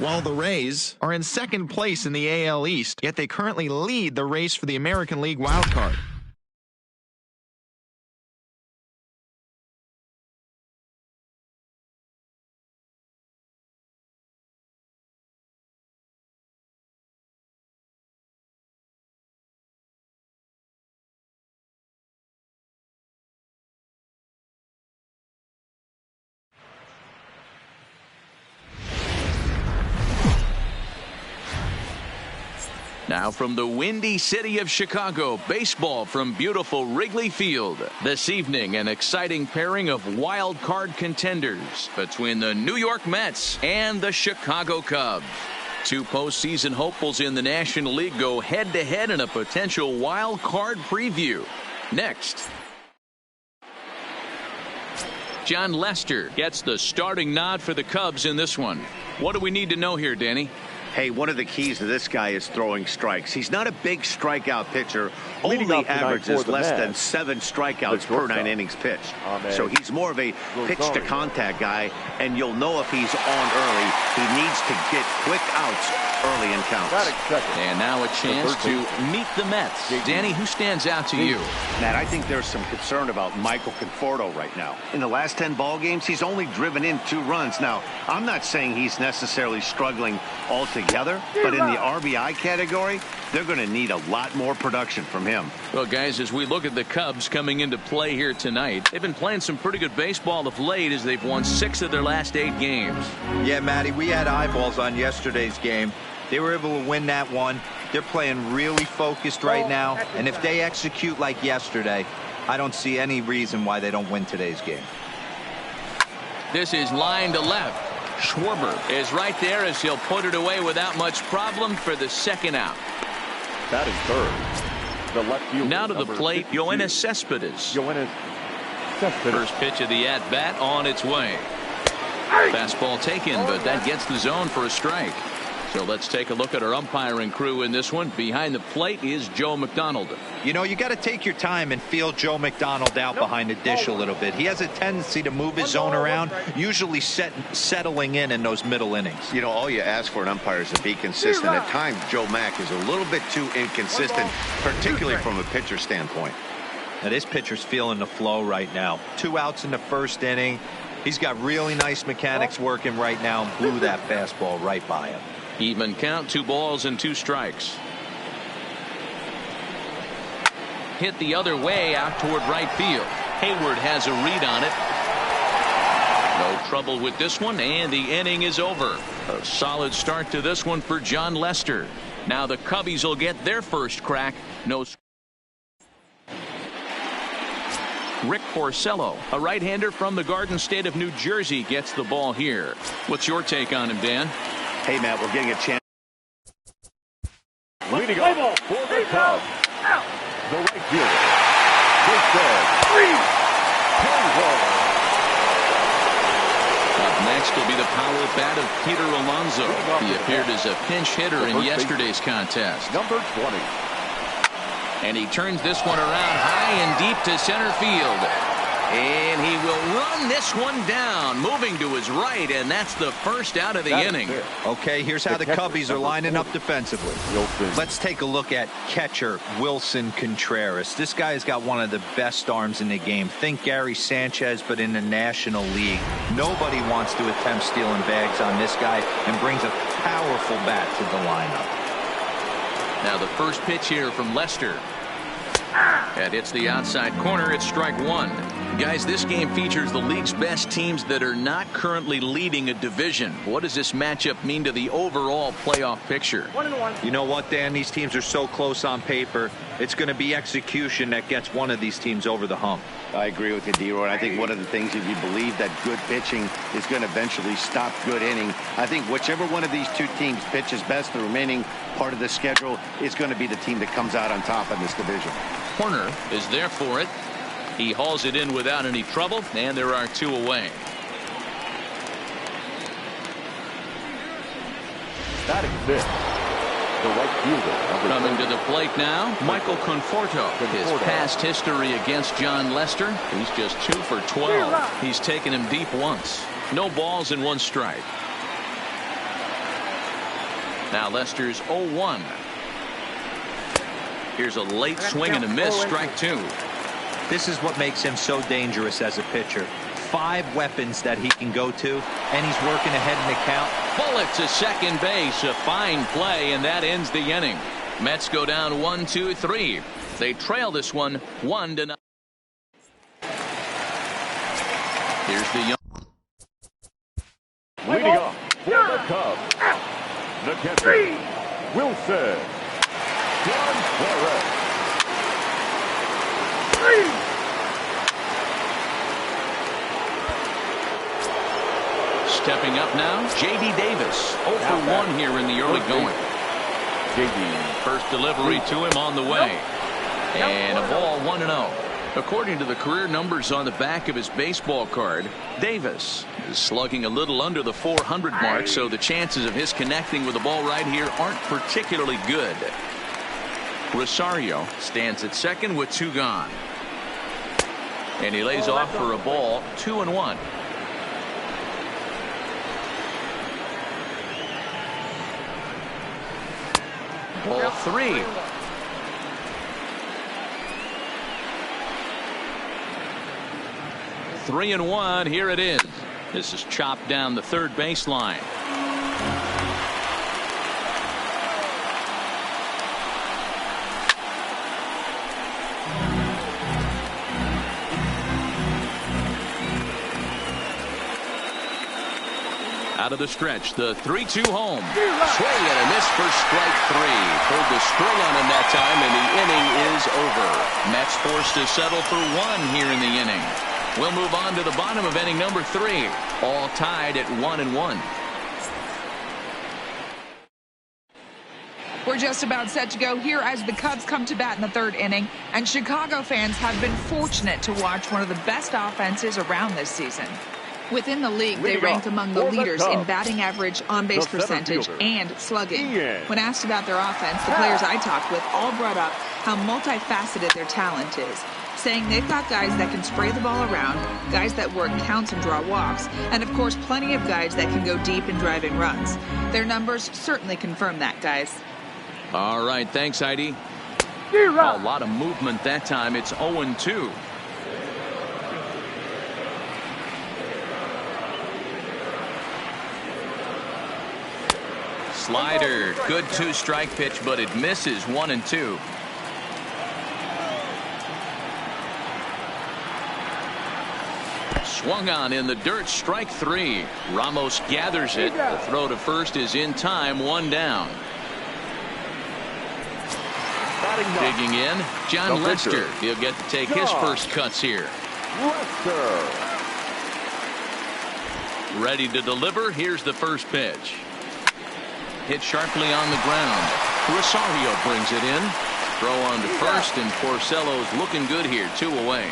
While the Rays are in second place in the AL East, yet they currently lead the race for the American League wildcard. Now from the windy city of Chicago, baseball from beautiful Wrigley Field. This evening, an exciting pairing of wild card contenders between the New York Mets and the Chicago Cubs. Two postseason hopefuls in the National League go head-to-head in a potential wild card preview. Next. Jon Lester gets the starting nod for the Cubs in this one. What do we need to know here, Danny? Hey, one of the keys to this guy is throwing strikes. He's not a big strikeout pitcher. Only averages less than 7 strikeouts per 9 innings pitched. So he's more of a pitch-to-contact guy, and you'll know if he's on early. He needs to get quick outs early in counts. And now a chance to meet the Mets. Danny, who stands out to you? Matt, I think there's some concern about Michael Conforto right now. In the last 10 ball games, he's only driven in 2 runs. Now, I'm not saying he's necessarily struggling altogether, but in the RBI category, they're going to need a lot more production from him. Well, guys, as we look at the Cubs coming into play here tonight, they've been playing some pretty good baseball of late as they've won 6 of their last 8 games. Yeah, Matty, we had eyeballs on yesterday's game. They were able to win that one. They're playing really focused right now, and if they execute like yesterday, I don't see any reason why they don't win today's game. This is line to left. Schwarber is right there as he'll put it away without much problem for the second out. That is third. The left fielder, now to the plate, Yoenis Cespedes. First pitch of the at-bat on its way. Fastball taken, but that gets the zone for a strike. So let's take a look at our umpiring crew in this one. Behind the plate is Joe McDonald. You know, you got to take your time and feel Joe McDonald out behind the dish a little bit. He has a tendency to move his zone around, usually settling in those middle innings. You know, all you ask for an umpire is to be consistent. At times, Joe Mack is a little bit too inconsistent, particularly from a pitcher standpoint. Now, this pitcher's feeling the flow right now. 2 outs in the first inning. He's got really nice mechanics working right now and blew that fastball right by him. Even count, 2 balls and 2 strikes. Hit the other way out toward right field. Hayward has a read on it. No trouble with this one, and the inning is over. A solid start to this one for Jon Lester. Now the Cubbies will get their first crack. No. Rick Porcello, a right-hander from the Garden State of New Jersey, gets the ball here. What's your take on him, Dan? Hey, Matt, we're getting a chance. Leading off for the Cubs, the right fielder, Up next will be the power bat of Peter Alonso. He appeared as a pinch hitter in yesterday's contest. Number 20. And he turns this one around high and deep to center field. And he will run this one down, moving to his right, and that's the first out of the inning. Okay, here's how the Cubbies are lining up defensively. Let's take a look at catcher Wilson Contreras. This guy has got one of the best arms in the game. Think Gary Sanchez, but in the National League. Nobody wants to attempt stealing bags on this guy, and brings a powerful bat to the lineup. Now the first pitch here from Lester. And it's the outside corner. It's strike 1. Guys, this game features the league's best teams that are not currently leading a division. What does this matchup mean to the overall playoff picture? 1-1. You know what, Dan? These teams are so close on paper. It's going to be execution that gets one of these teams over the hump. I agree with you, D-Roy. I think one of the things, if you believe that good pitching is going to eventually stop good inning, I think whichever one of these two teams pitches best the remaining part of the schedule is going to be the team that comes out on top in this division. Horner is there for it. He hauls it in without any trouble, and there are 2 away. Batting fifth, the right fielder. Coming to the plate now, Michael Conforto. His past history against Jon Lester, he's just 2 for 12. He's taken him deep once. No balls and 1 strike. Now Lester's 0-1. Here's a late swing and a miss, strike 2. This is what makes him so dangerous as a pitcher. 5 weapons that he can go to, and he's working ahead in the count. Bullet to second base, a fine play, and that ends the inning. Mets go down 1-2-3. They trail this one 1-0. Here's the young. Leading off for the Cubs, the catcher, Wilson Contreras. Stepping up now, J.D. Davis. 0 for 1 here in the early going. First delivery to him on the way. And a ball 1-0. According to the career numbers on the back of his baseball card, Davis is slugging a little under the 400 mark, so the chances of his connecting with the ball right here aren't particularly good. Rosario stands at second with 2 gone. And he lays off for a ball, 2-1. Ball 3. Three and 1. Here it is. This is chopped down the third baseline. Out of the stretch, the 3-2 home. Swing and a miss for strike 3. Pulled the string on him that time, and the inning is over. Mets forced to settle for 1 here in the inning. We'll move on to the bottom of inning number 3. All tied at 1-1. We're just about set to go here as the Cubs come to bat in the 3rd inning, and Chicago fans have been fortunate to watch one of the best offenses around this season. Within the league, they rank among the leaders in batting average, on-base percentage, and slugging. When asked about their offense, the players I talked with all brought up how multifaceted their talent is, saying they've got guys that can spray the ball around, guys that work counts and draw walks, and of course plenty of guys that can go deep and drive in runs. Their numbers certainly confirm that, guys. All right, thanks, Heidi. A lot of movement that time. It's 0-2. Slider, good 2-strike pitch, but it misses 1-2. Swung on in the dirt, strike 3. Ramos gathers it. The throw to first is in time, 1 down. Digging in, John Lester. He'll get to take his first cuts here. Ready to deliver. Here's the first pitch. Hit sharply on the ground. Rosario brings it in. Throw on to first, and Porcello's looking good here. 2 away.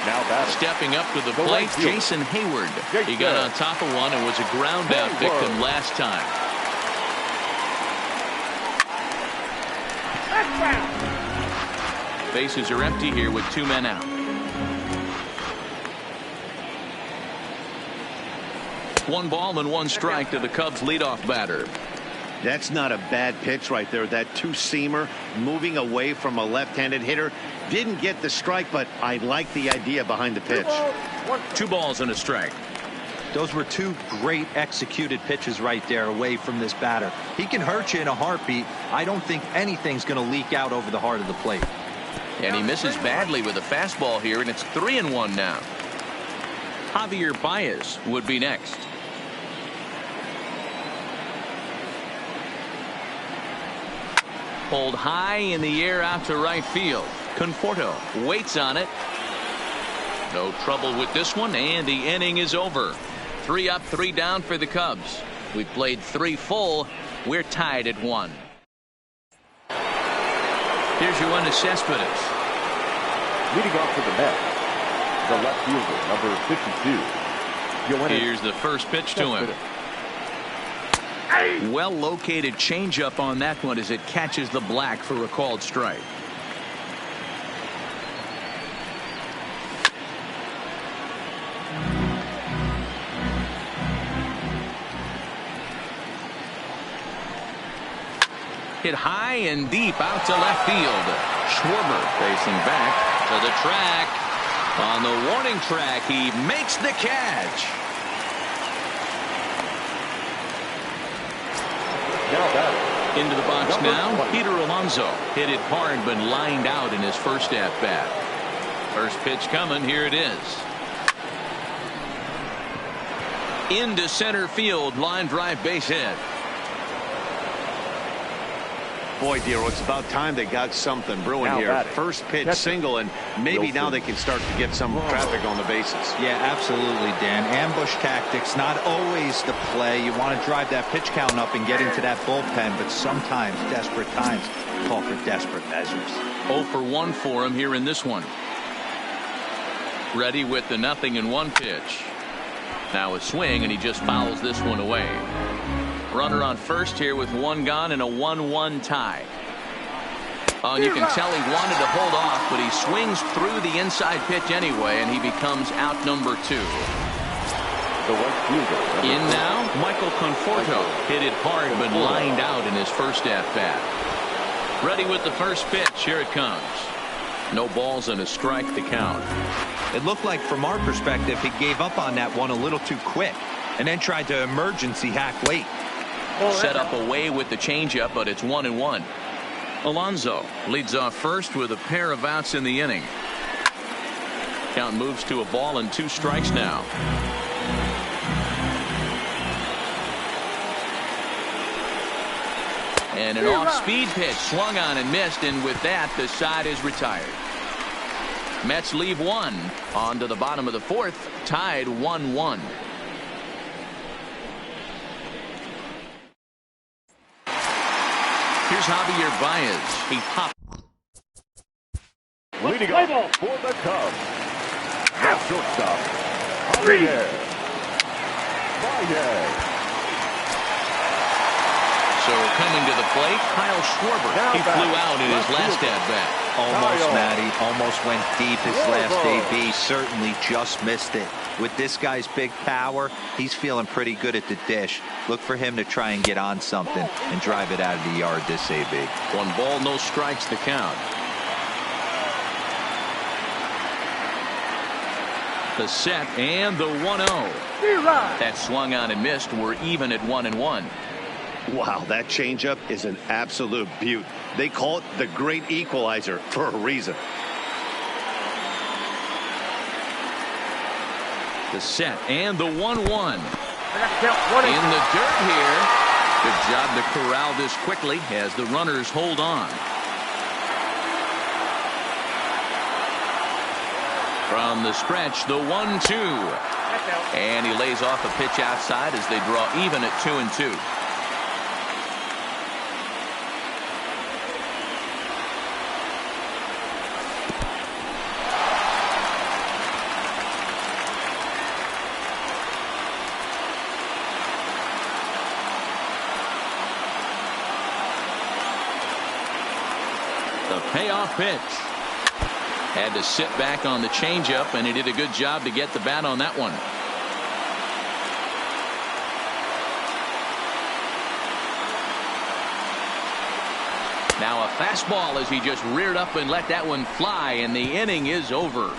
Now stepping up to the plate, Jason Hayward. He got on top of one and was a ground out victim last time. Bases are empty here with 2 men out. 1 ball and 1 strike to the Cubs leadoff batter. That's not a bad pitch right there. That 2-seamer moving away from a left-handed hitter. Didn't get the strike, but I like the idea behind the pitch. 2 balls and a strike. Those were 2 great executed pitches right there away from this batter. He can hurt you in a heartbeat. I don't think anything's going to leak out over the heart of the plate. And he misses badly with a fastball here, and it's 3-1 now. Javier Baez would be next. Pulled high in the air out to right field. Conforto waits on it. No trouble with this one, and the inning is over. 3 up, 3 down for the Cubs. We played 3 full. We're tied at 1. Here's Yoenis Cespedes. Leading off for the Mets, the left fielder, number 52. Yoenis. Here's the first pitch to him. Well-located changeup on that one as it catches the black for a called strike. Hit high and deep out to left field. Schwarber facing back to the track. On the warning track, he makes the catch. Into the box now, Peter Alonso. Hit it hard but lined out in his first at-bat. First pitch coming, here it is. Into center field, line drive base hit. Boy, Dero, it's about time they got something brewing here. First pitch single, and maybe now they can start to get some traffic on the bases. Yeah, absolutely, Dan. Ambush tactics, not always the play. You want to drive that pitch count up and get into that bullpen, but sometimes desperate times call for desperate measures. 0 for 1 for him here in this one. Ready with the 0-1 pitch. Now a swing, and he just fouls this one away. Runner on first here with 1 gone and a 1-1 tie. Oh, and you can tell he wanted to hold off, but he swings through the inside pitch anyway, and he becomes out number 2. In now, Michael Conforto. Hit it hard but lined out in his first at-bat. Ready with the first pitch. Here it comes. No balls and a strike to count. It looked like, from our perspective, he gave up on that one a little too quick and then tried to emergency hack late. Set up away with the changeup, but it's 1-1. Alonso leads off first with a pair of outs in the inning. Count moves to a ball and 2 strikes now. And an off-speed pitch swung on and missed, and with that the side is retired. Mets leave 1 on to the bottom of the 4th, tied 1-1. Here's Javier Baez. He popped. Leading off for the Cubs, the shortstop, Javier Baez. So coming to the plate, Kyle Schwarber. He flew out in his last at-bat. Almost, Matty. Almost went deep his last AB. Certainly just missed it. With this guy's big power, he's feeling pretty good at the dish. Look for him to try and get on something and drive it out of the yard this AB. 1 ball, no strikes to count. The set and the 1-0. That swung on and missed. We're even at 1-1. Wow, that changeup is an absolute beaut. They call it the great equalizer for a reason. The set and the 1-1. In the dirt here. Good job to corral this quickly as the runners hold on. From the stretch, the 1-2. And he lays off a pitch outside as they draw even at 2-2. The payoff pitch. Had to sit back on the changeup, and he did a good job to get the bat on that one. Now a fastball as he just reared up and let that one fly, and the inning is over.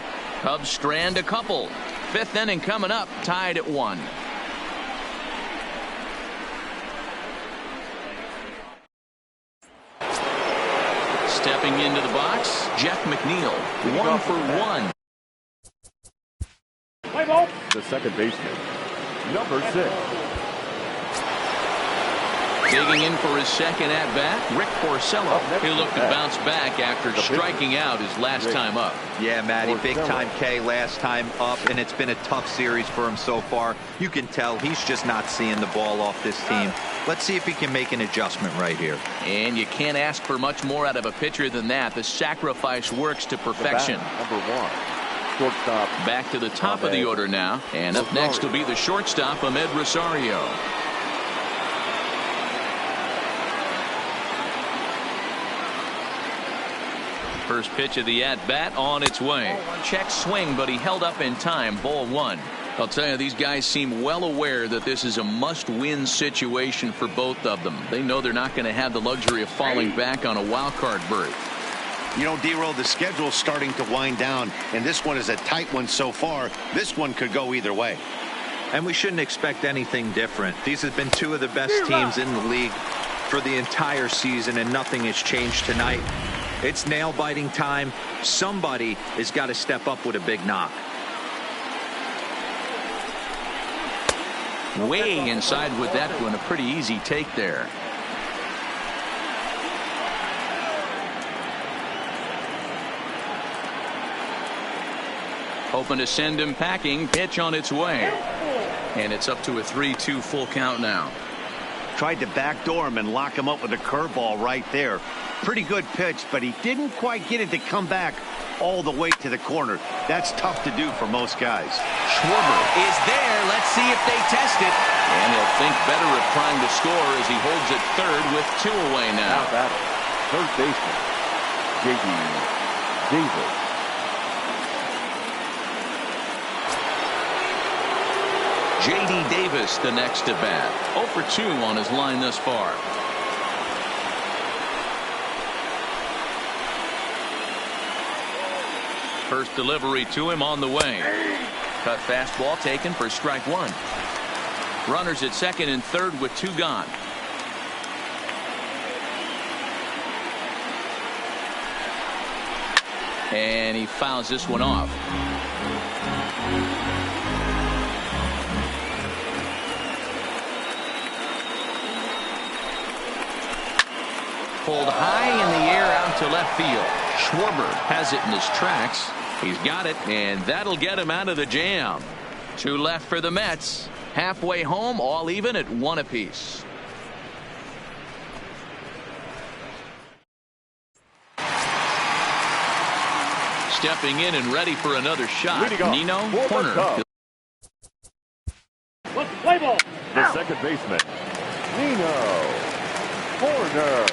Cubs strand a couple. 5th inning coming up, tied at 1. Stepping into the box, Jeff McNeil. 1 for 1. The second baseman, number 6. Digging in for his second at-bat, Rick Porcello. He'll look to bounce back after striking out his last time up. Yeah, Matty, big-time K last time up, and it's been a tough series for him so far. You can tell he's just not seeing the ball off this team. Let's see if he can make an adjustment right here. And you can't ask for much more out of a pitcher than that. The sacrifice works to perfection. Number 1. Shortstop. Back to the top of the order now. And up next will be the shortstop, Ahmed Rosario. First pitch of the at-bat on its way. Check swing, but he held up in time. Ball 1. I'll tell you, these guys seem well aware that this is a must-win situation for both of them. They know they're not going to have the luxury of falling back on a wild card berth. You know, D-Roll, the schedule's starting to wind down, and this one is a tight one so far. This one could go either way. And we shouldn't expect anything different. These have been two of the best teams in the league for the entire season, and nothing has changed tonight. It's nail-biting time. Somebody has got to step up with a big knock. Way inside with that one. A pretty easy take there. Hoping to send him packing. Pitch on its way. And it's up to a 3-2 full count now. Tried to backdoor him and lock him up with a curveball right there. Pretty good pitch, but he didn't quite get it to come back all the way to the corner. That's tough to do for most guys. Schwarber is there. Let's see if they test it. And he'll think better of trying to score as he holds it third with 2 away now. Now batting, third baseman, J.D. Davis. J.D. Davis the next to bat. 0 for 2 on his line thus far. First delivery to him on the way. Cut fastball taken for strike 1. Runners at second and third with 2 gone. And he fouls this one off. Pulled high in the air out to left field. Schwarber has it in his tracks. He's got it, and that'll get him out of the jam. 2 left for the Mets. Halfway home, all even at 1 apiece. Stepping in and ready for another shot. Nino Hoerner. The second baseman, Nino Hoerner.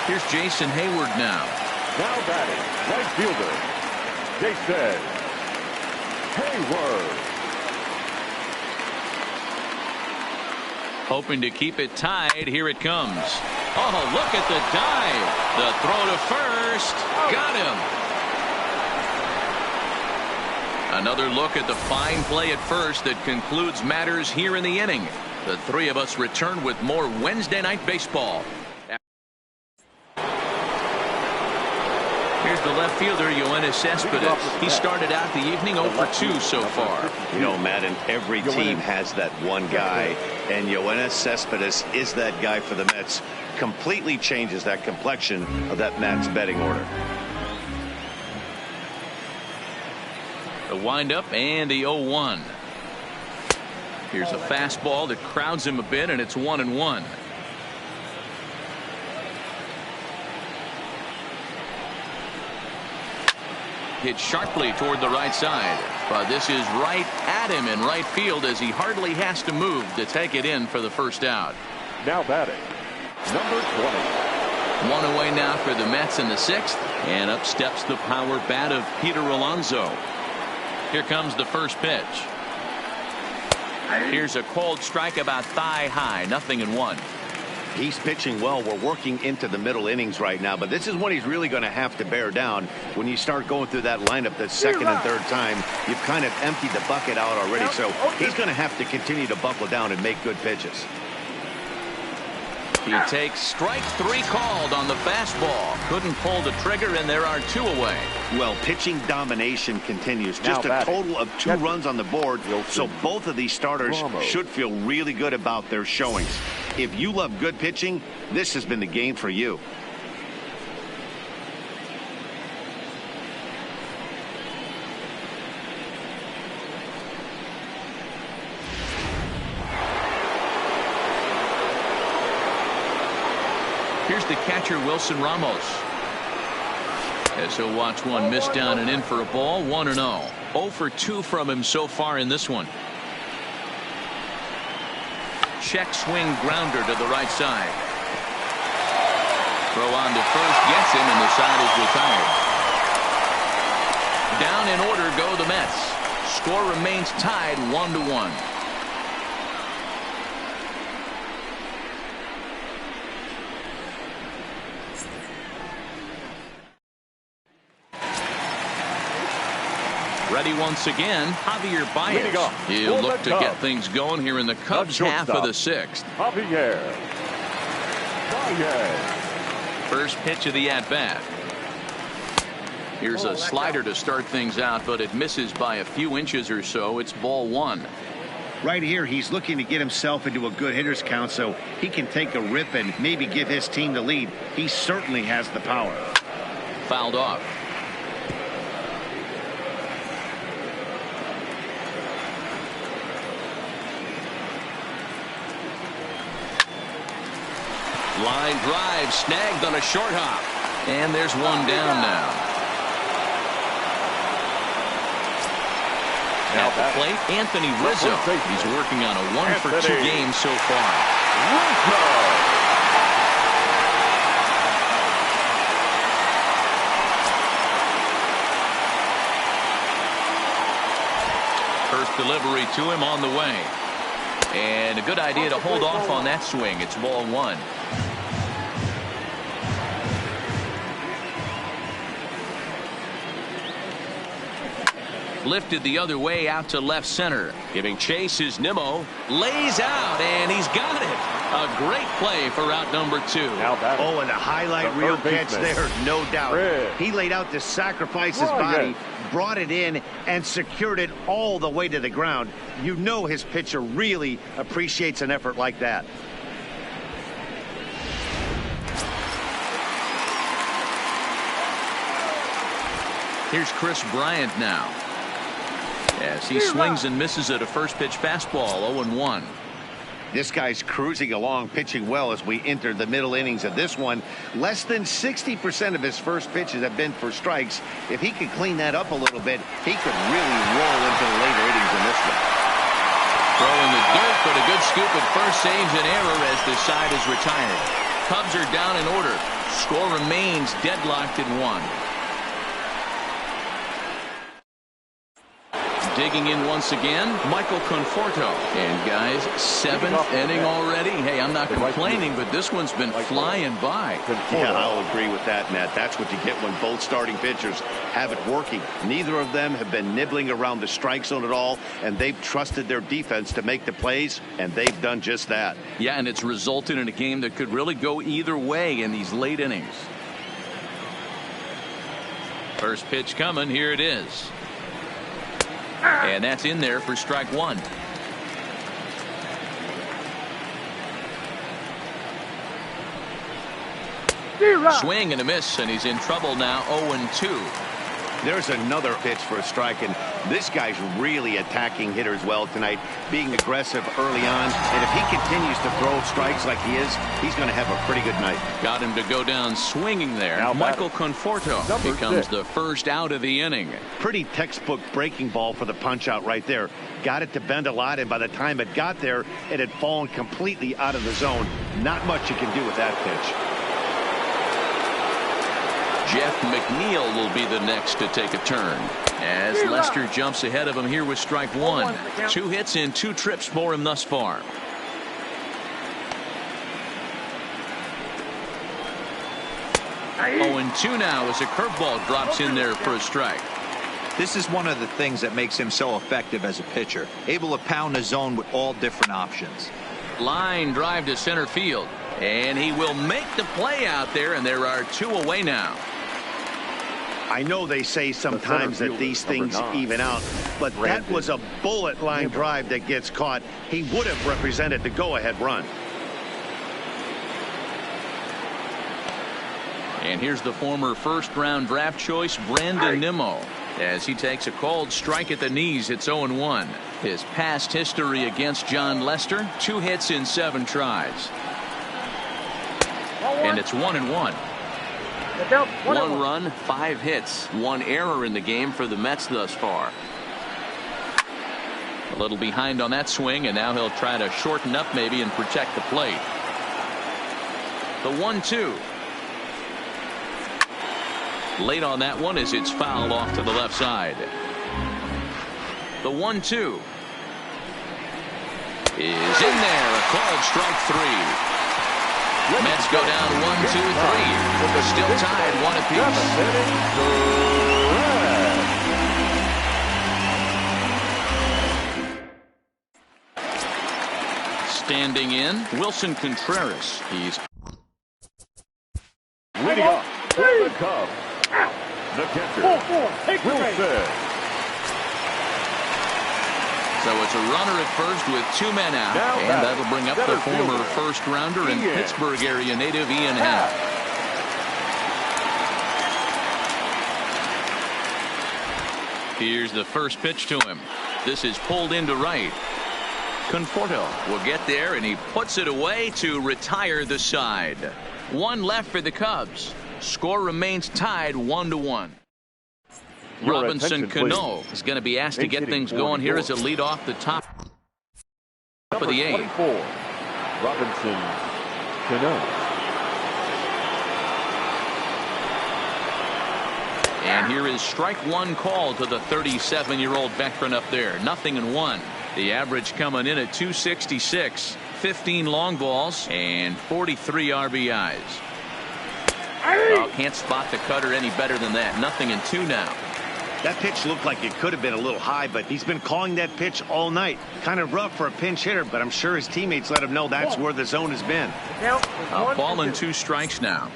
Here's Jason Hayward now. Now batting, right fielder, Jason Hayward. Hoping to keep it tied. Here it comes. Oh, look at the dive. The throw to first. Got him. Another look at the fine play at first that concludes matters here in the inning. The 3 of us return with more Wednesday Night Baseball. Here's the left fielder, Yoenis Cespedes. He started out the evening 0 for 2 so far. You know, Madden, every team has that one guy, and Yoenis Cespedes is that guy for the Mets. Completely changes that complexion of that Mets betting order. The windup and the 0-1. Here's a fastball that crowds him a bit, and it's 1-1. Hit sharply toward the right side, but this is right at him in right field as he hardly has to move to take it in for the first out. Now batting, number 20. 1 away now for the Mets in the 6th, and up steps the power bat of Peter Alonso. Here comes the first pitch. Here's a cold strike about thigh high, 0-1. He's pitching well. We're working into the middle innings right now, but this is when he's really going to have to bear down. When you start going through that lineup the second and third time, you've kind of emptied the bucket out already, so he's going to have to continue to buckle down and make good pitches. He takes strike 3 called on the fastball. Couldn't pull the trigger, and there are 2 away. Well, pitching domination continues. Just a total of 2 runs on the board, so both of these starters should feel really good about their showings. If you love good pitching, this has been the game for you. Here's the catcher, Wilson Ramos. As he'll watch one miss down and in for a ball. 1-0. 0 for 2 from him so far in this one. Check swing grounder to the right side. Throw on to first, gets him, and the side is retired. Down in order go the Mets. Score remains tied 1-1. Ready once again, Javier Baez. He'll look to get things going here in the Cubs half of the sixth. Javier Baez. First pitch of the at-bat. Here's a slider to start things out, but it misses by a few inches or so. It's ball one. Right here, he's looking to get himself into a good hitter's count so he can take a rip and maybe give his team the lead. He certainly has the power. Fouled off. Line drive snagged on a short hop. And there's one down now. At the plate, Anthony Rizzo. He's working on a 1-for-2 game so far. First delivery to him on the way. And a good idea to hold off on that swing. It's ball one. Lifted the other way out to left center. Giving chase is Nimmo. Lays out, and he's got it. A great play for out number two. Oh, and a highlight reel catch there, no doubt. He laid out to sacrifice his body, brought it in, and secured it all the way to the ground. You know his pitcher really appreciates an effort like that. Here's Chris Bryant now. As he swings and misses at a first pitch fastball, 0-1. This guy's cruising along, pitching well as we enter the middle innings of this one. Less than 60% of his first pitches have been for strikes. If he could clean that up a little bit, he could really roll into the later innings in this one. Throwing the dirt, but a good scoop at first saves an error as this side is retired. Cubs are down in order. Score remains deadlocked at 1. Digging in once again, Michael Conforto. And guys, 7th inning already. Hey, I'm not complaining, but this one's been flying by. Yeah, I'll agree with that, Matt. That's what you get when both starting pitchers have it working. Neither of them have been nibbling around the strike zone at all, and they've trusted their defense to make the plays, and they've done just that. Yeah, and it's resulted in a game that could really go either way in these late innings. First pitch coming. Here it is. And that's in there for strike one. Swing and a miss, and he's in trouble now. 0-2. There's another pitch for a strike, and this guy's really attacking hitters well tonight, being aggressive early on. And if he continues to throw strikes like he is, he's going to have a pretty good night. Got him to go down swinging there. Now Michael Conforto becomes the first out of the inning. Pretty textbook breaking ball for the punch out right there. Got it to bend a lot, and by the time it got there, it had fallen completely out of the zone. Not much you can do with that pitch. Jeff McNeil will be the next to take a turn as Lester jumps ahead of him here with strike one. 2 hits in 2 trips for him thus far. And 2 now as a curveball drops in there for a strike. This is one of the things that makes him so effective as a pitcher, able to pound the zone with all different options. Line drive to center field, and he will make the play out there, and there are 2 away now. I know they say sometimes that these things even out, but that was a bullet line drive that gets caught. He would have represented the go-ahead run. And here's the former first-round draft choice, Brandon Nimmo, as he takes a called strike at the knees. It's 0-1. His past history against John Lester, 2 hits in 7 tries. And it's 1-1. 1 run, 5 hits, 1 error in the game for the Mets thus far. A little behind on that swing, and now he'll try to shorten up maybe and protect the plate. The 1-2. Late on that one as it's fouled off to the left side. The 1-2 is in there. A called strike 3. Mets go down 1-2-3. Still tied 1 apiece. Standing in, Wilson Contreras. He's leading off for the Cubs, the catcher, Wilson. So it's a runner at first with 2 men out, and that'll bring up the former first-rounder and Pittsburgh area native Ian Happ. Here's the first pitch to him. This is pulled into right. Conforto will get there, and he puts it away to retire the side. 1 left for the Cubs. Score remains tied 1-1. Robinson Cano is going to be asked to get things going here as a lead off the top of the 8th. Robinson Cano. And here is strike 1 call to the 37-year-old veteran up there. 0-1. The average coming in at 266. 15 long balls and 43 RBIs. Oh, can't spot the cutter any better than that. 0-2 now. That pitch looked like it could have been a little high, but he's been calling that pitch all night. Kind of rough for a pinch hitter, but I'm sure his teammates let him know that's where the zone has been. A ball and 2 strikes now.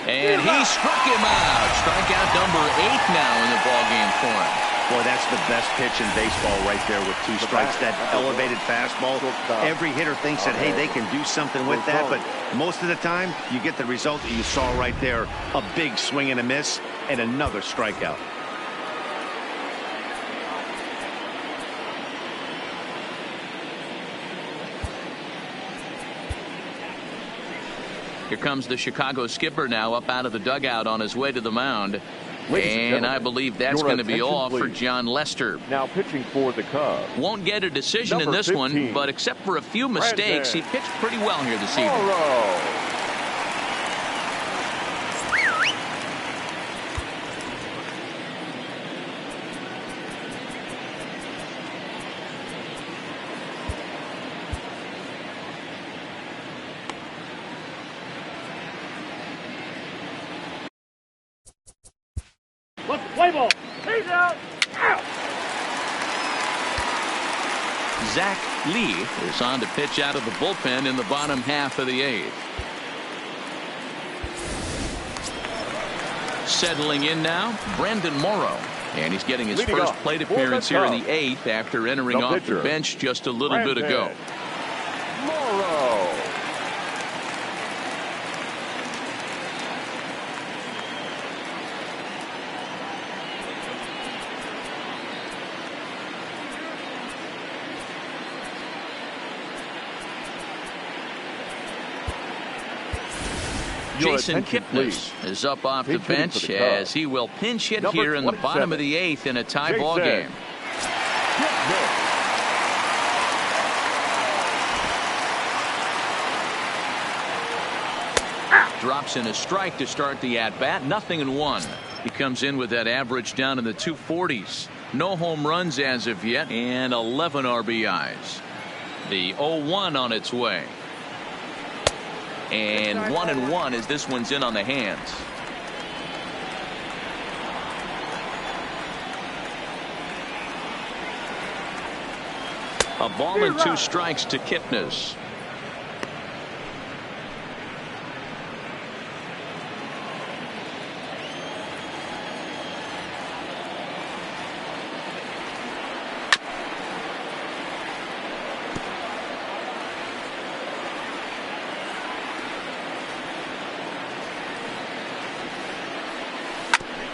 And he struck him out. Strikeout number 8 now in the ballgame for him. Boy, that's the best pitch in baseball right there with 2 strikes. That elevated fastball. Every hitter thinks that, hey, they can do something with that, but most of the time you get the result that you saw right there. A big swing and a miss and another strikeout. Here comes the Chicago skipper now up out of the dugout on his way to the mound. And I believe that's going to be all for John Lester. Now pitching for the Cubs. Won't get a decision in this one, but except for a few mistakes, he pitched pretty well here this evening. Play ball. He's out. Zach Lee is on to pitch out of the bullpen in the bottom half of the 8th. Settling in now, Brandon Morrow. And he's getting his first plate appearance here in the 8th after entering off the bench just a little bit ago. Morrow. Jason Kipnis is up off the bench as he will pinch hit here in the bottom of the 8th in a tie ball game. Drops in a strike to start the at-bat. 0-1. He comes in with that average down in the 240s. No home runs as of yet and 11 RBIs. The 0-1 on its way. And 1-1 as this one's in on the hands. A ball and 2 strikes to Kipnis.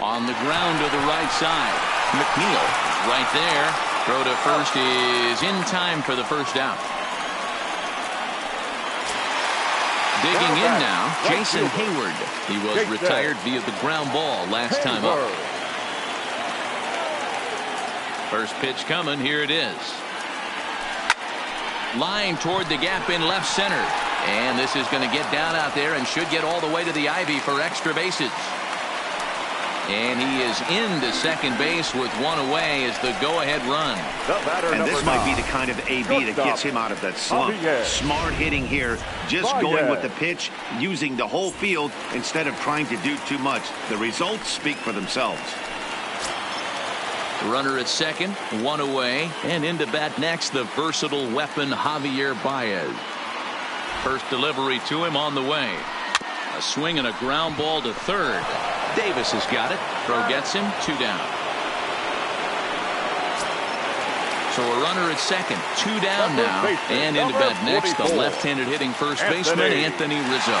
On the ground to the right side. McNeil right there. Throw to first is in time for the first out. Digging in now, Jason Hayward. He was retired via the ground ball last time up. First pitch coming. Here it is. Line toward the gap in left center. And this is going to get down out there and should get all the way to the ivy for extra bases. And he is into second base with one away as the go-ahead run. And this might be the kind of AB that gets him out of that slump. Smart hitting here, just going with the pitch, using the whole field instead of trying to do too much. The results speak for themselves. Runner at second, one away, and into bat next, the versatile weapon Javier Baez. First delivery to him on the way. A swing and a ground ball to third. Davis has got it. Throw gets him, 2 down. So a runner at second, 2 down now, and into bat next, the left-handed hitting first baseman Anthony Rizzo.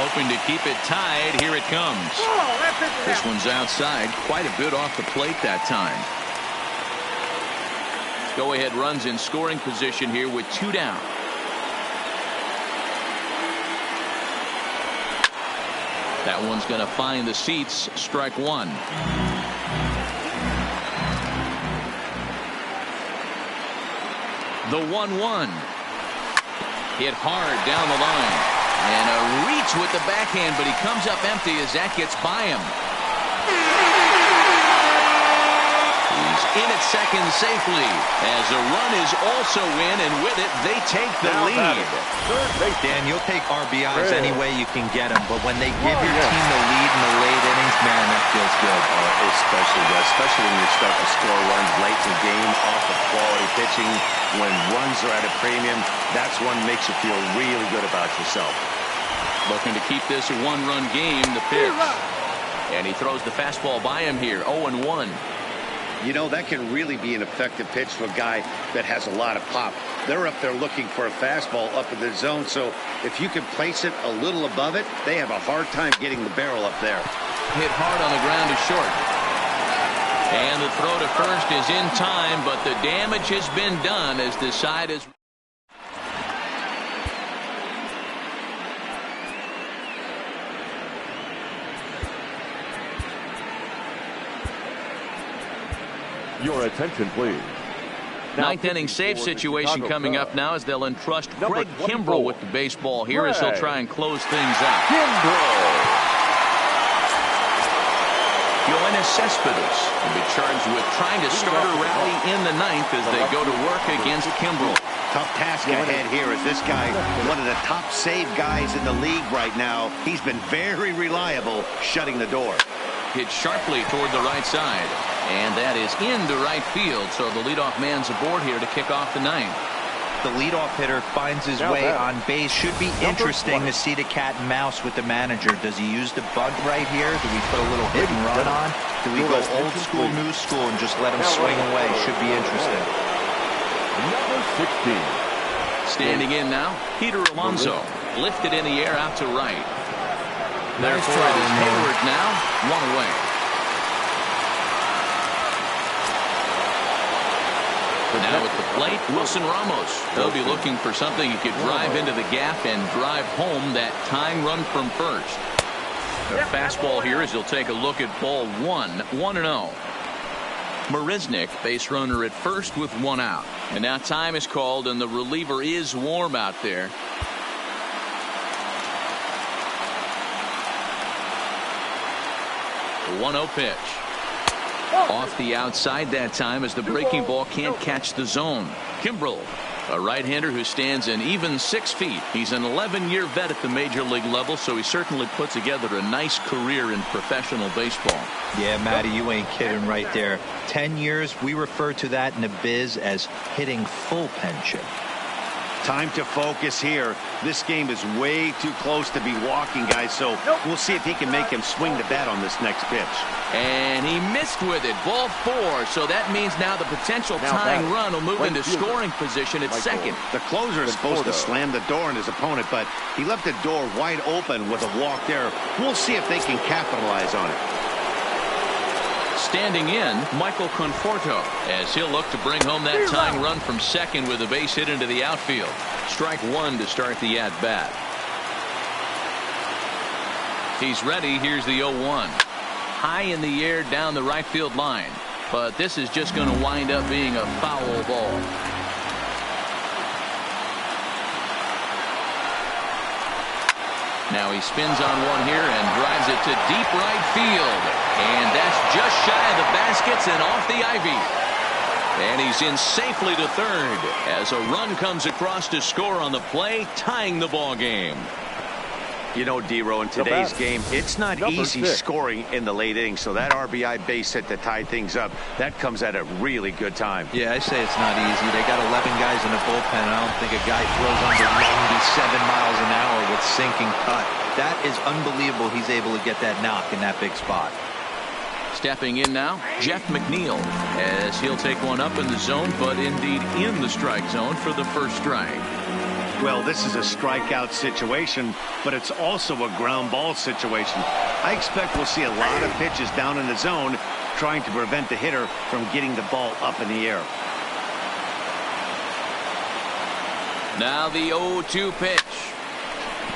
Hoping to keep it tied. Here it comes. This one's outside, quite a bit off the plate that time. Go-ahead runs in scoring position here with 2 down. That one's going to find the seats. Strike 1. The 1-1. Hit hard down the line. And a reach with the backhand, but he comes up empty as that gets by him. He's in at second safely as a run is also in, and with it, they take the lead. Dan, you'll take RBIs any way you can get them, but when they give your team the lead in the late innings, man, that feels good. Especially when you start to score runs late in the game off of quality pitching. When runs are at a premium, that's what makes you feel really good about yourself. Looking to keep this a one-run game. The pitch, and he throws the fastball by him here. 0-1. You know, that can really be an effective pitch to a guy that has a lot of pop. They're up there looking for a fastball up in the zone, so if you can place it a little above it, they have a hard time getting the barrel up there. Hit hard on the ground to short. And the throw to first is in time, but the damage has been done as the side is. Your attention, please. Ninth inning save situation coming up now as they'll entrust Craig Kimbrel with the baseball here as he'll try and close things out. Yoenis Cespedes will be charged with trying to start a rally in the ninth as they go to work against Kimbrel. Tough task ahead here as this guy, one of the top save guys in the league right now. He's been very reliable shutting the door. Hit sharply toward the right side. And that is into right field. So the leadoff man's aboard here to kick off the ninth. The leadoff hitter finds his way on base. Should be interesting to see the cat and mouse with the manager. Does he use the bunt right here? Do we put a little hit and run on? Do we go old school, new school, and just let him swing away? Should be interesting. Number 16. Standing in now, Peter Alonso. Lifted in the air out to right. Therefore, it is Hayward now, one away. Now at the plate, Wilson Ramos. They'll be looking for something he could drive into the gap and drive home that tying run from first. The fastball here as he'll take a look at ball 1-0. Marisnick, base runner at first with 1 out. And now time is called and the reliever is warm out there. The 1-0 pitch. Off the outside that time as the breaking ball can't catch the zone. Kimbrel, a right-hander who stands an even 6 feet. He's an 11-year vet at the major league level, so he certainly put together a nice career in professional baseball. Yeah, Matty, you ain't kidding right there. 10 years, we refer to that in the biz as hitting full pension. Time to focus here. This game is way too close to be walking, guys, so we'll see if he can make him swing the bat on this next pitch. And he missed with it. Ball 4, so that means now the potential tying run will move into scoring position at second. The closer is supposed to slam the door on his opponent, but he left the door wide open with a walk there. We'll see if they can capitalize on it. standing in Michael Conforto as he'll look to bring home that tying run from second with a base hit into the outfield. Strike one to start the at bat. He's ready. Here's the 0-1. High in the air down the right field line, but this is just going to wind up being a foul ball. Now he spins on one here and drives it to deep right field. And that's just shy of the baskets and off the ivy. And he's in safely to third as a run comes across to score on the play, tying the ball game. You know, D-Row, in today's game, it's not easy scoring in the late innings, so that RBI base hit to tie things up, that comes at a really good time. Yeah, I say it's not easy. They got 11 guys in the bullpen, and I don't think a guy throws under 97 miles an hour with sinking cut. That is unbelievable he's able to get that knock in that big spot. Stepping in now, Jeff McNeil, as he'll take one up in the zone, but indeed in the strike zone for the first strike. Well, this is a strikeout situation, but it's also a ground ball situation. I expect we'll see a lot of pitches down in the zone trying to prevent the hitter from getting the ball up in the air. Now the 0-2 pitch.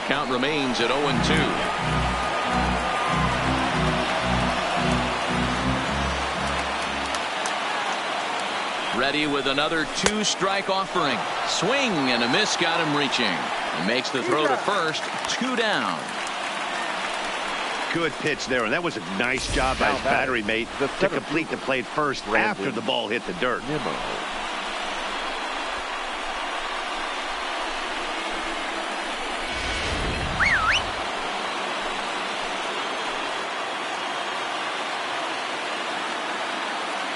Count remains at 0-2. Ready with another two-strike offering. Swing and a miss got him reaching. He makes the throw to first. 2 down. Good pitch there, and that was a nice job by his battery mate to complete the play first after the ball hit the dirt.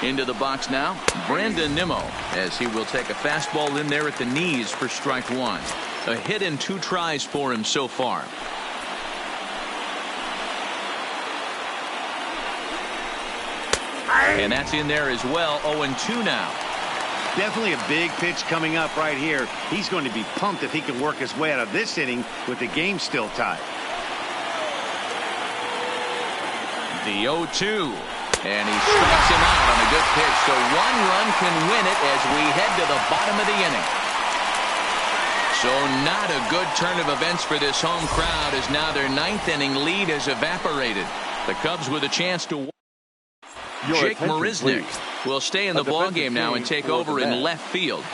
Into the box now, Brandon Nimmo, as he will take a fastball in there at the knees for strike one. A hit in 2 tries for him so far. And that's in there as well. 0-2 now. Definitely a big pitch coming up right here. He's going to be pumped if he can work his way out of this inning with the game still tied. The 0-2. And he strikes him out on a good pitch. So 1 run can win it as we head to the bottom of the inning. So not a good turn of events for this home crowd as now their 9th inning lead has evaporated. The Cubs with a chance to. Jake Marisnick will stay in the ballgame now and take over in left field.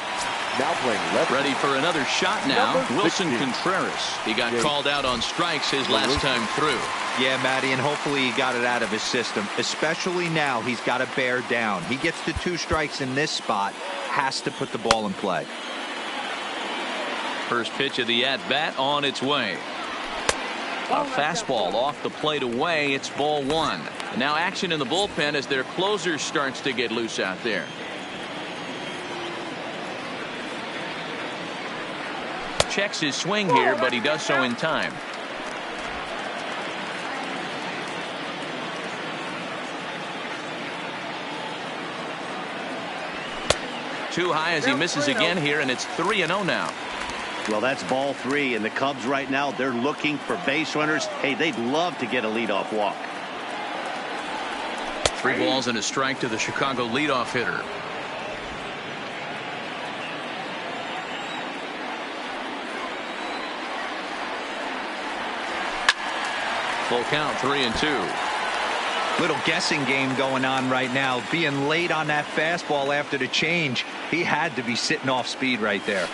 Now playing left. Ready for another shot now. Wilson Contreras. He got called out on strikes his last time through. Yeah, Matty, and hopefully he got it out of his system. Especially now, he's got to bear down. He gets the 2 strikes in this spot. Has to put the ball in play. First pitch of the at-bat on its way. A fastball off the plate away. It's ball 1. And now action in the bullpen as their closer starts to get loose out there. Checks his swing here, but he does so in time. Too high as he misses again here, and it's 3-0 now. Well, that's ball 3, and the Cubs right now, they're looking for base runners. Hey, they'd love to get a leadoff walk. 3 balls and a strike to the Chicago leadoff hitter. Full count, 3-2. Little guessing game going on right now. Being late on that fastball after the change. He had to be sitting off speed right there.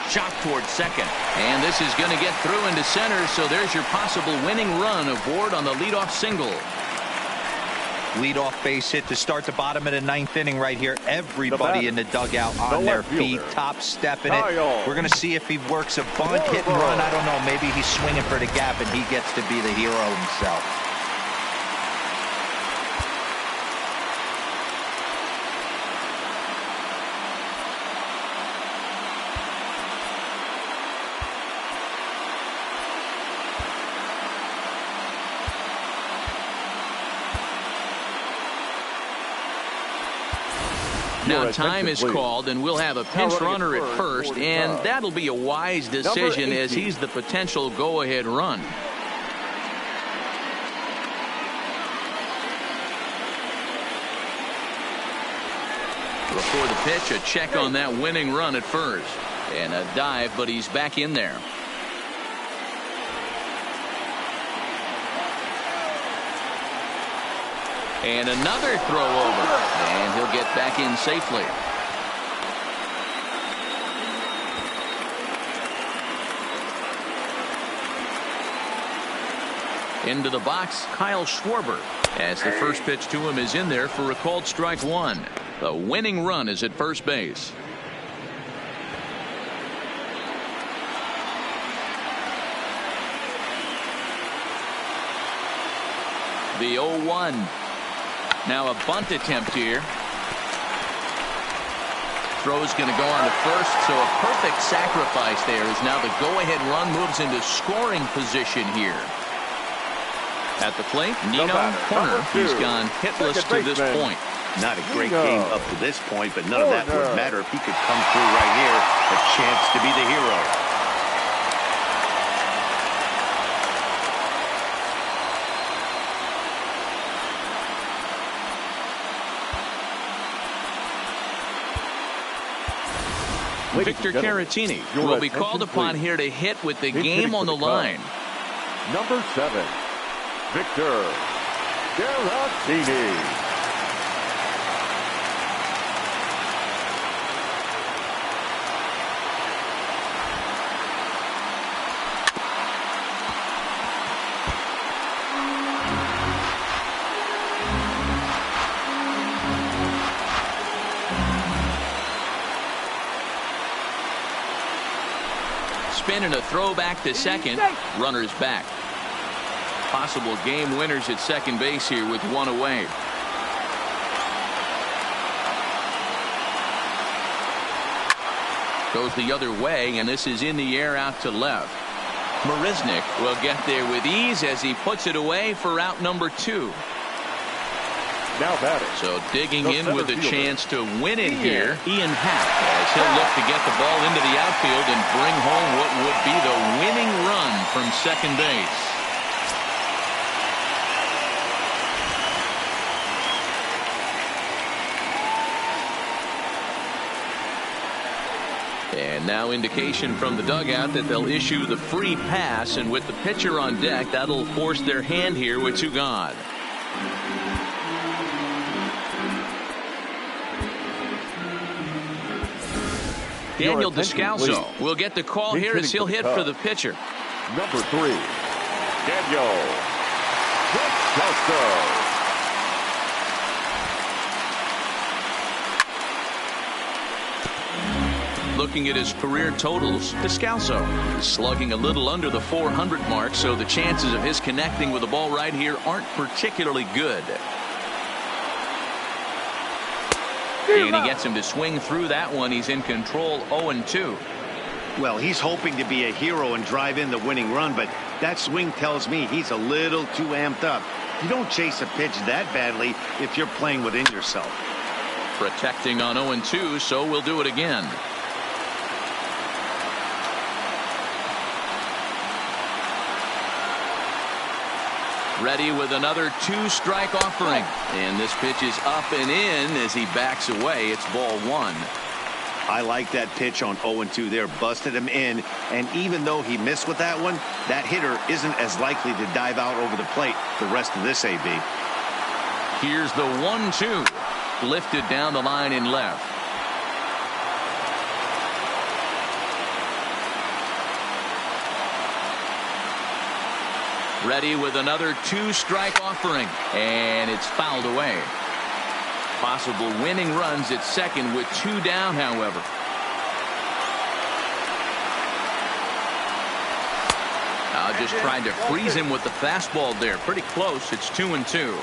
Shot towards second. And this is going to get through into center, so there's your possible winning run aboard on the leadoff single. Leadoff base hit to start the bottom of the 9th inning right here. Everybody in the dugout on their feet, top stepping it. We're going to see if he works a bunt, hit and run. I don't know. Maybe he's swinging for the gap and he gets to be the hero himself. Now time is called, and we'll have a pinch runner at first, and that'll be a wise decision as he's the potential go-ahead run. . Before the pitch, a check on that winning run at first. And a dive, but he's back in there. And another throw over. And he'll get back in safely. Into the box, Kyle Schwarber, as the first pitch to him is in there for a called strike one. The winning run is at first base. The 0-1. Now a bunt attempt here. Throw's going to go on to first, so a perfect sacrifice there as now the go-ahead run moves into scoring position here. At the plate, Nino Corner. He's gone hitless to this point. Not a great game up to this point, but none of that would matter if he could come through right here. A chance to be the hero. Victor Caratini will be called upon here to hit with the game on the line. Number 7, Victor Caratini. Spin and a throw back to second. Runners back. Possible game winners at second base here with one away. Goes the other way, and this is in the air out to left. Marisnick will get there with ease as he puts it away for out number 2. Now batting. So digging in with a chance to win it here, Ian Happ, as he'll look to get the ball into the outfield and bring home what would be the winning run from second base. And now indication from the dugout that they'll issue the free pass, and with the pitcher on deck, that'll force their hand here with 2 gone. Daniel Descalso will get the call here as he'll hit for the pitcher. Number 3, Daniel Descalso. Looking at his career totals, Descalso is slugging a little under the 400 mark, so the chances of his connecting with the ball right here aren't particularly good. And he gets him to swing through that one. He's in control, 0-2. Well, he's hoping to be a hero and drive in the winning run, but that swing tells me he's a little too amped up. You don't chase a pitch that badly if you're playing within yourself. Protecting on 0-2, so we'll do it again. Ready with another 2-strike offering, and this pitch is up and in as he backs away. It's ball 1. I like that pitch on 0-2 there. Busted him in, and even though he missed with that one, that hitter isn't as likely to dive out over the plate the rest of this AB. Here's the 1-2 lifted down the line in left. Ready with another 2-strike offering, and it's fouled away. Possible winning runs at second with 2 down, however. Just trying to freeze him with the fastball there. Pretty close. It's 2-2.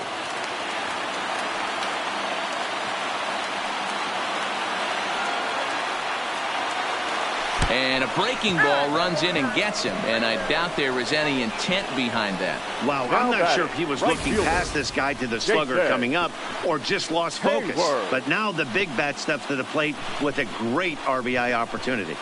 And a breaking ball runs in and gets him, and I doubt there was any intent behind that. Wow, I'm not sure if he was looking past this guy to the slugger coming up or just lost focus. But now the big bat steps to the plate with a great RBI opportunity.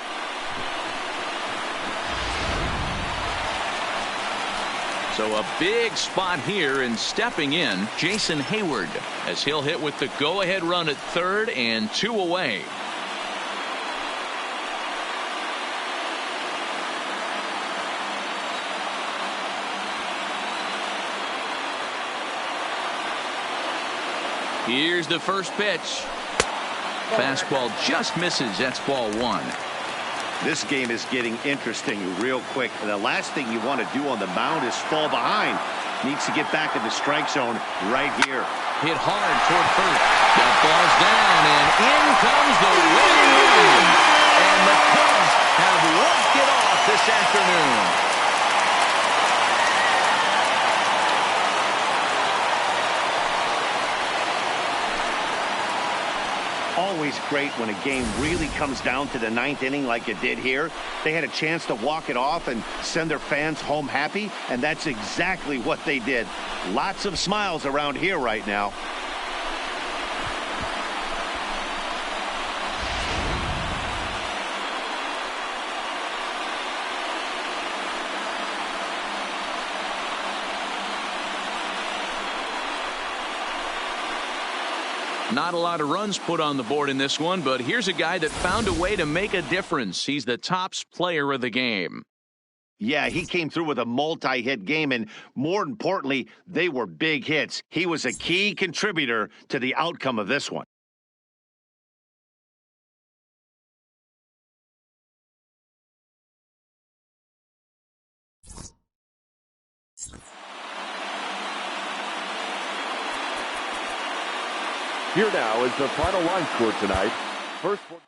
So a big spot here, and stepping in, Jason Hayward, as he'll hit with the go-ahead run at third and 2 away. Here's the first pitch. Fastball just misses. That's ball 1. This game is getting interesting real quick. The last thing you want to do on the mound is fall behind. Needs to get back in the strike zone right here. Hit hard toward first. That ball's down, and in comes the winning run. And the Cubs have walked it off this afternoon. Always great when a game really comes down to the 9th inning like it did here. They had a chance to walk it off and send their fans home happy, and that's exactly what they did. Lots of smiles around here right now. Not a lot of runs put on the board in this one, but here's a guy that found a way to make a difference. He's the tops player of the game. Yeah, he came through with a multi-hit game, and more importantly, they were big hits. He was a key contributor to the outcome of this one. Here now is the final line score tonight. First one.